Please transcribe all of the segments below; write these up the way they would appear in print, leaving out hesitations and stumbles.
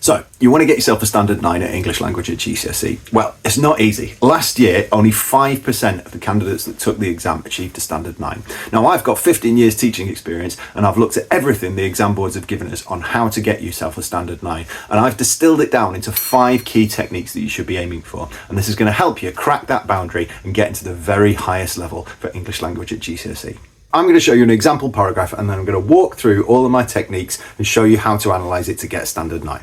So, you want to get yourself a standard 9 at English language at GCSE? Well, it's not easy. Last year, only 5% of the candidates that took the exam achieved a standard 9. Now, I've got 15 years teaching experience, and I've looked at everything the exam boards have given us on how to get yourself a standard 9, and I've distilled it down into 5 key techniques that you should be aiming for, and this is going to help you crack that boundary and get into the very highest level for English language at GCSE. I'm going to show you an example paragraph, and then I'm going to walk through all of my techniques and show you how to analyse it to get a standard 9.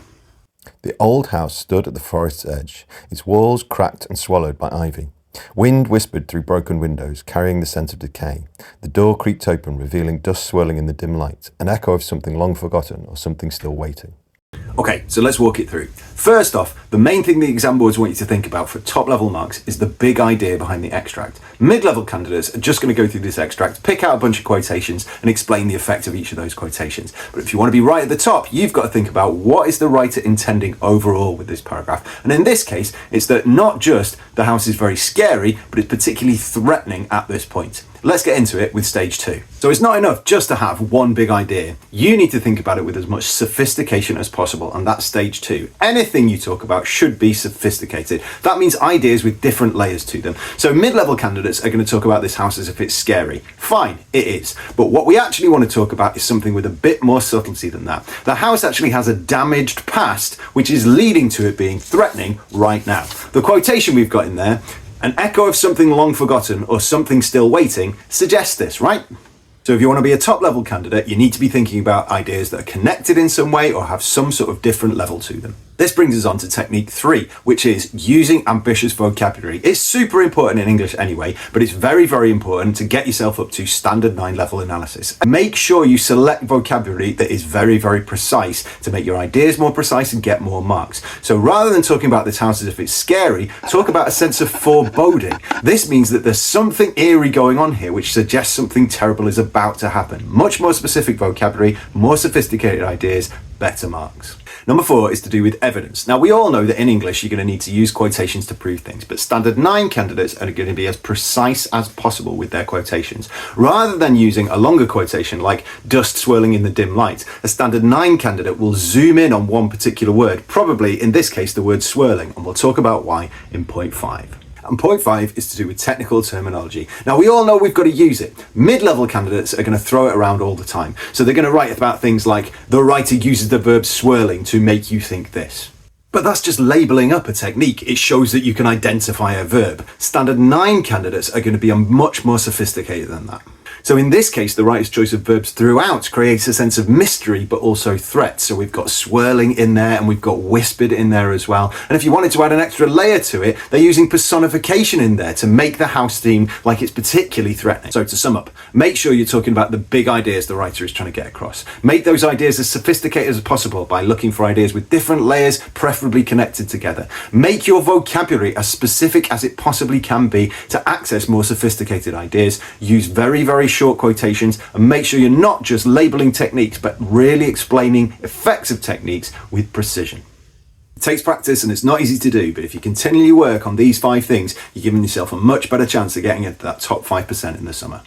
The old house stood at the forest's edge, its walls cracked and swallowed by ivy. Wind whispered through broken windows, carrying the scent of decay. The door creaked open, revealing dust swirling in the dim light, an echo of something long forgotten or something still waiting. Okay, so let's walk it through. First off, the main thing the exam boards want you to think about for top level marks is the big idea behind the extract. Mid-level candidates are just going to go through this extract, pick out a bunch of quotations and explain the effect of each of those quotations. But if you want to be right at the top, you've got to think about what is the writer intending overall with this paragraph. And in this case, it's that not just the house is very scary, but it's particularly threatening at this point. Let's get into it with stage 2. So it's not enough just to have one big idea. You need to think about it with as much sophistication as possible, and that's stage 2. Anything you talk about should be sophisticated. That means ideas with different layers to them. So mid-level candidates are going to talk about this house as if it's scary. Fine, it is. But what we actually want to talk about is something with a bit more subtlety than that. The house actually has a damaged past, which is leading to it being threatening right now. The quotation we've got in there, an echo of something long forgotten or something still waiting, suggests this, right? So if you want to be a top level candidate, you need to be thinking about ideas that are connected in some way or have some sort of different level to them. This brings us on to technique 3, which is using ambitious vocabulary. It's super important in English anyway, but it's very, very important to get yourself up to standard 9 level analysis. Make sure you select vocabulary that is very, very precise to make your ideas more precise and get more marks. So rather than talking about this house as if it's scary, talk about a sense of foreboding. This means that there's something eerie going on here which suggests something terrible is about to happen. Much more specific vocabulary, more sophisticated ideas, better marks. Number 4 is to do with evidence. Now, we all know that in English, you're going to need to use quotations to prove things, but standard 9 candidates are going to be as precise as possible with their quotations. Rather than using a longer quotation like dust swirling in the dim light, a standard 9 candidate will zoom in on one particular word, probably in this case the word swirling, and we'll talk about why in point 5. And point 5 is to do with technical terminology. Now, we all know we've got to use it. Mid-level candidates are going to throw it around all the time. So they're going to write about things like, the writer uses the verb swirling to make you think this. But that's just labeling up a technique. It shows that you can identify a verb. Standard 9 candidates are going to be much more sophisticated than that. So in this case, the writer's choice of verbs throughout creates a sense of mystery, but also threat. So we've got swirling in there and we've got whispered in there as well. And if you wanted to add an extra layer to it, they're using personification in there to make the house seem like it's particularly threatening. So to sum up, make sure you're talking about the big ideas the writer is trying to get across. Make those ideas as sophisticated as possible by looking for ideas with different layers, preferably connected together. Make your vocabulary as specific as it possibly can be to access more sophisticated ideas. Use very, very short quotations, and make sure you're not just labeling techniques but really explaining effects of techniques with precision. It takes practice and it's not easy to do, but if you continually work on these 5 things, you're giving yourself a much better chance of getting into that top 5% in the summer.